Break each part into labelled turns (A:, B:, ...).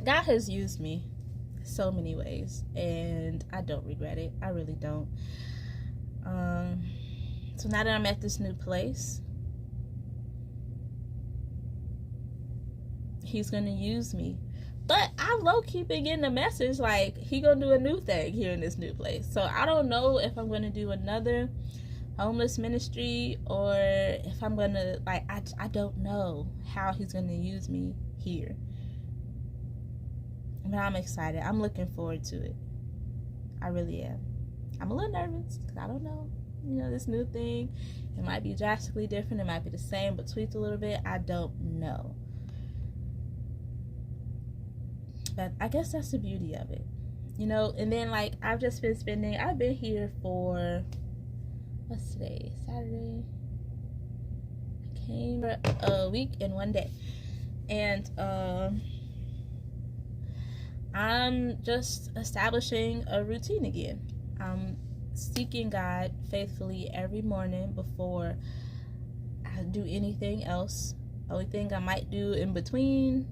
A: God has used me so many ways, and I don't regret it. I really don't. Um, so now that I'm at this new place, He's gonna use me. But I low key been getting a message like He gonna do a new thing here in this new place. So I don't know if I'm gonna do another homeless ministry or if I'm gonna I don't know how He's gonna use me here. But I'm excited. I'm looking forward to it. I really am. I'm a little nervous because I don't know. This new thing, it might be drastically different. It might be the same but tweaked a little bit. I don't know. But I guess that's the beauty of it. And then I've been here for, what's today? Saturday. I came for a week and 1 day. And I'm just establishing a routine again. I'm seeking God faithfully every morning before I do anything else. Only thing I might do in between,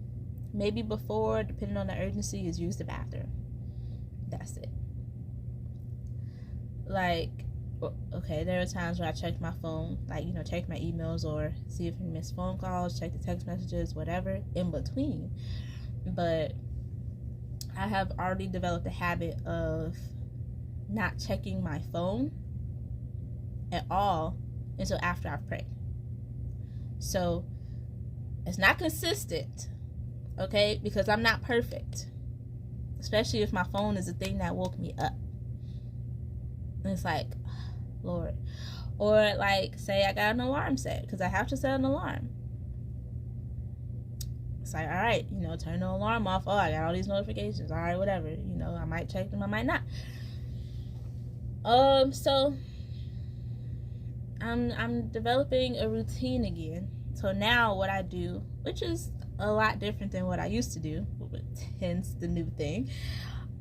A: maybe before, depending on the urgency, is use the bathroom. That's it. Okay, there are times where I check my phone, check my emails or see if I missed phone calls, check the text messages, whatever, in between. But I have already developed a habit of not checking my phone at all until after I've prayed. So it's not consistent, okay? Because I'm not perfect, especially if my phone is the thing that woke me up. And it's like, Lord. Or say I got an alarm set because I have to set an alarm. It's like, all right, turn the alarm off. Oh, I got all these notifications. All right, whatever. I might check them, I might not. So I'm developing a routine again. So now what I do, which is a lot different than what I used to do, hence the new thing.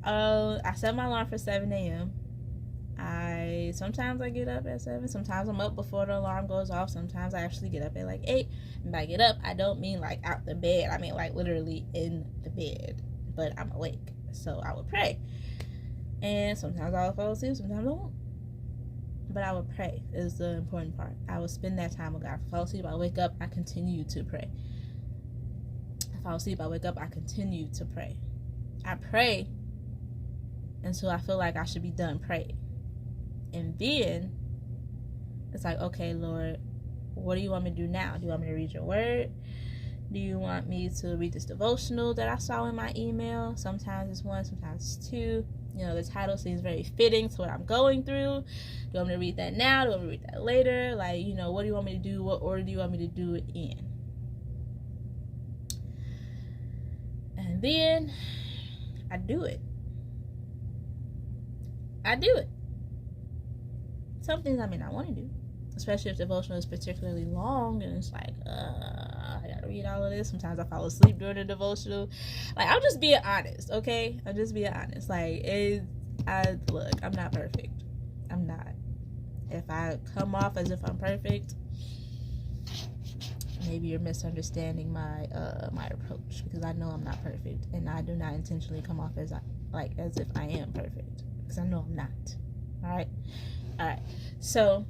A: I set my alarm for 7 a.m. Sometimes I get up at 7. Sometimes I'm up before the alarm goes off. Sometimes I actually get up at 8. And by get up, I don't mean out the bed. I mean literally in the bed. But I'm awake. So I would pray. And sometimes I would fall asleep. Sometimes I won't. But I would pray is the important part. I would spend that time with God. If I fall asleep, I wake up, I continue to pray. If I fall asleep, I wake up, I continue to pray. I pray until I feel like I should be done praying. And then it's like, okay, Lord, what do you want me to do now? Do you want me to read your word? Do you want me to read this devotional that I saw in my email? Sometimes it's 1, sometimes it's 2. The title seems very fitting to what I'm going through. Do you want me to read that now? Do you want me to read that later? What do you want me to do? What order do you want me to do it in? And then I do it. Some things I may not want to do, especially if the devotional is particularly long and it's I gotta read all of this. Sometimes I fall asleep during the devotional. I'm just being honest, okay? I'm just being honest. Look, I'm not perfect. I'm not. If I come off as if I'm perfect, maybe you're misunderstanding my approach, because I know I'm not perfect, and I do not intentionally come off as if I am perfect, because I know I'm not. All right. So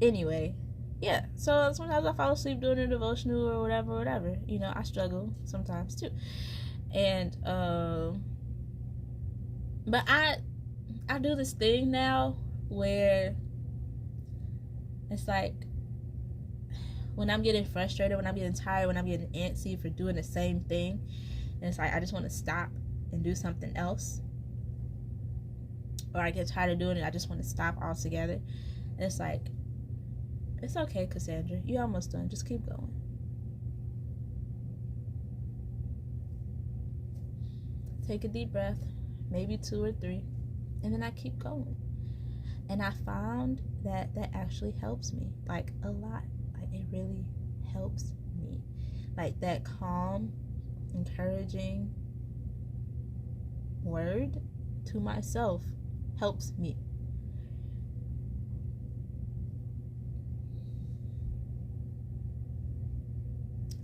A: anyway, yeah. So sometimes I fall asleep during a devotional or whatever. I struggle sometimes too, and but I do this thing now where it's when I'm getting frustrated, when I'm getting tired, when I'm getting antsy for doing the same thing, and it's I just want to stop and do something else. Or I get tired of doing it, I just want to stop altogether. And it's it's okay, Cassandra. You're almost done. Just keep going. Take a deep breath, maybe 2 or 3, and then I keep going. And I found that actually helps me, a lot. It really helps me. That calm, encouraging word to myself helps me.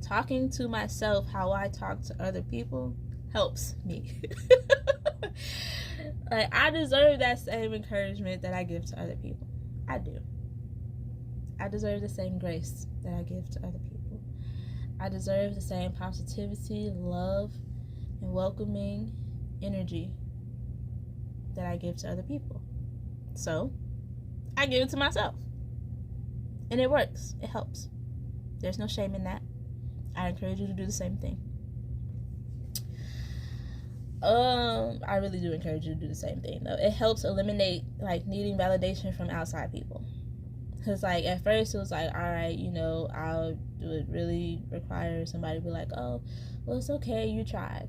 A: talking to myself how I talk to other people helps me. Like, I deserve that same encouragement that I give to other people. I do. I deserve the same grace that I give to other people. I deserve the same positivity, love, and welcoming energy that I give to other people. So, I give it to myself. And it works. It helps. There's no shame in that. I encourage you to do the same thing. I really do encourage you to do the same thing, though. It helps eliminate, like, needing validation from outside people. Because, like, at first it was like, all right, you know, I would really require somebody to be like, oh, well, it's okay, you tried.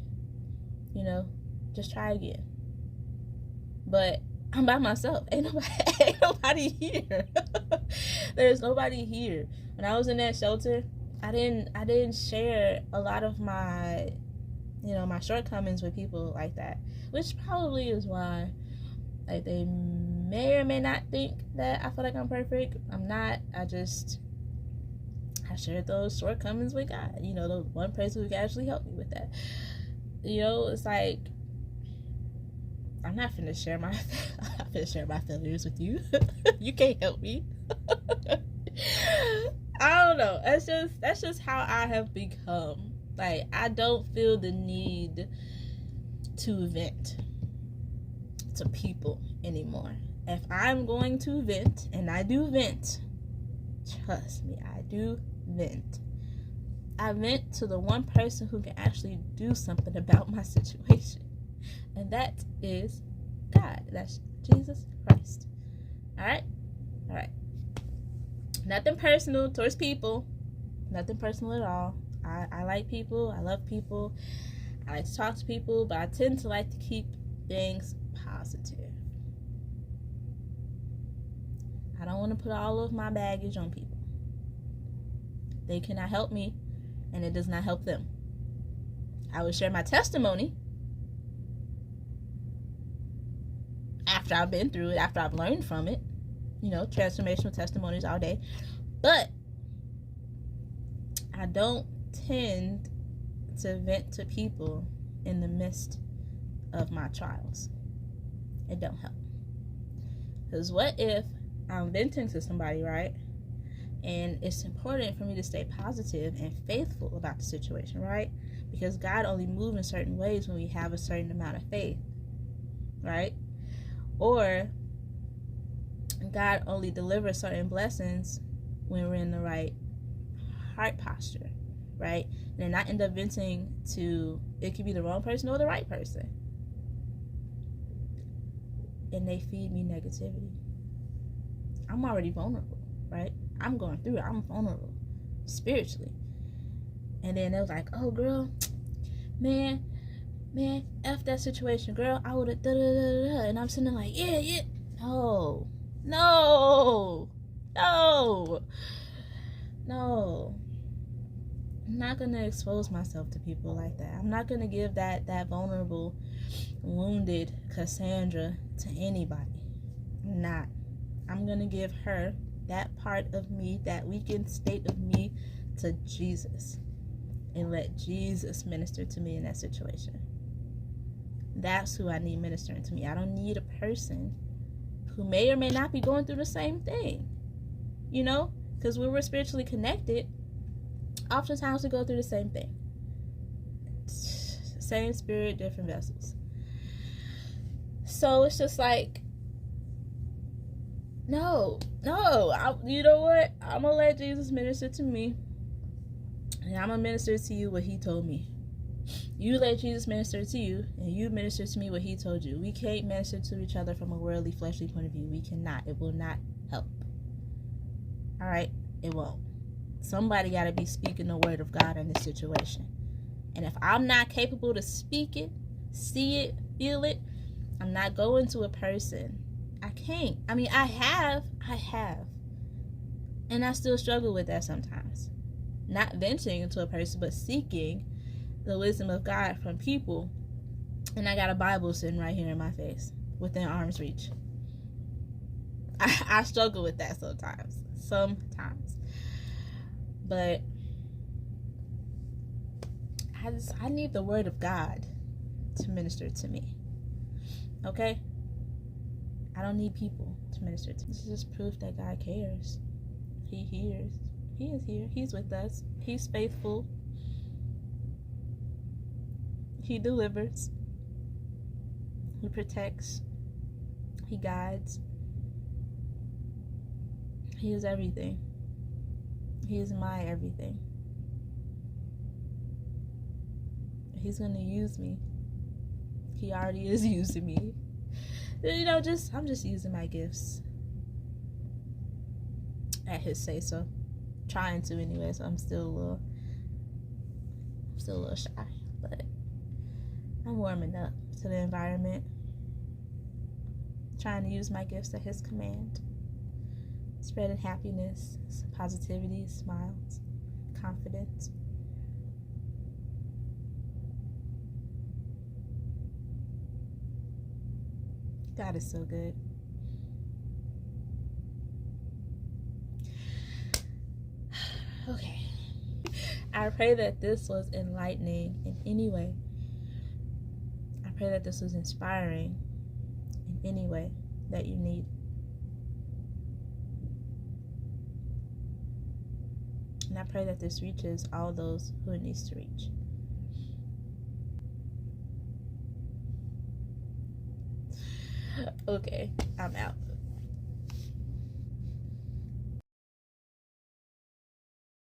A: You know, just try again. But I'm by myself. Ain't nobody here. There's nobody here. When I was in that shelter, I didn't share a lot of my, you know, my shortcomings with people like that, which probably is why, like, they may or may not think that I feel like I'm perfect. I'm not. I shared those shortcomings with God. You know, the one person who can actually help me with that. You know, it's like, I'm not finna share my failures with you. You can't help me. I don't know. That's just how I have become. Like, I don't feel the need to vent to people anymore. If I'm going to vent, and I do vent, trust me, I do vent. I vent to the one person who can actually do something about my situation. And that is God. That's Jesus Christ. Alright? Alright. Nothing personal towards people. Nothing personal at all. I like people. I love people. I like to talk to people, but I tend to like to keep things positive. I don't want to put all of my baggage on people. They cannot help me, and it does not help them. I will share my testimony after I've been through it, after I've learned from it. You know, transformational testimonies all day. But I don't tend to vent to people in the midst of my trials. It don't help. Because what if I'm venting to somebody, right? And it's important for me to stay positive and faithful about the situation, right? Because God only moves in certain ways when we have a certain amount of faith, right? Or God only delivers certain blessings when we're in the right heart posture, right? And then I end up venting to, it could be the wrong person or the right person. And they feed me negativity. I'm already vulnerable, right? I'm going through it. I'm vulnerable spiritually. And then they was like, oh, girl, man, F that situation, girl. I would have da-da-da-da-da. And I'm sitting there like, yeah. No. I'm not going to expose myself to people like that. I'm not going to give that vulnerable, wounded Cassandra to anybody. I'm not. I'm going to give her, that part of me, that weakened state of me, to Jesus. And let Jesus minister to me in that situation. That's who I need ministering to me. I don't need a person who may or may not be going through the same thing. You know? Because when we're spiritually connected, oftentimes we go through the same thing. Same spirit, different vessels. So it's just like, no. You know what? I'm going to let Jesus minister to me. And I'm going to minister to you what he told me. You let Jesus minister to you, and you minister to me what he told you. We can't minister to each other from a worldly, fleshly point of view. We cannot. It will not help. All right? It won't. Somebody got to be speaking the word of God in this situation. And if I'm not capable to speak it, see it, feel it, I'm not going to a person. I can't. I mean, I have. And I still struggle with that sometimes. Not venting into a person, but seeking the wisdom of God from people. And I got a Bible sitting right here in my face, within arm's reach. I struggle with that sometimes. But I need the word of God to minister to me. Okay? I don't need people to minister to me. This is just proof that God cares. He hears. He is here. He's with us. He's faithful. He delivers. He protects. He guides. He is everything. He is my everything. He's going to use me. He already is using me. You know, I'm just using my gifts at his say so. Trying to anyway, so I'm still a little shy, but I'm warming up to the environment. Trying to use my gifts at his command. Spreading happiness, positivity, smiles, confidence. God is so good. Okay. I pray that this was enlightening in any way. I pray that this was inspiring in any way that you need. And I pray that this reaches all those who it needs to reach. Okay, I'm out.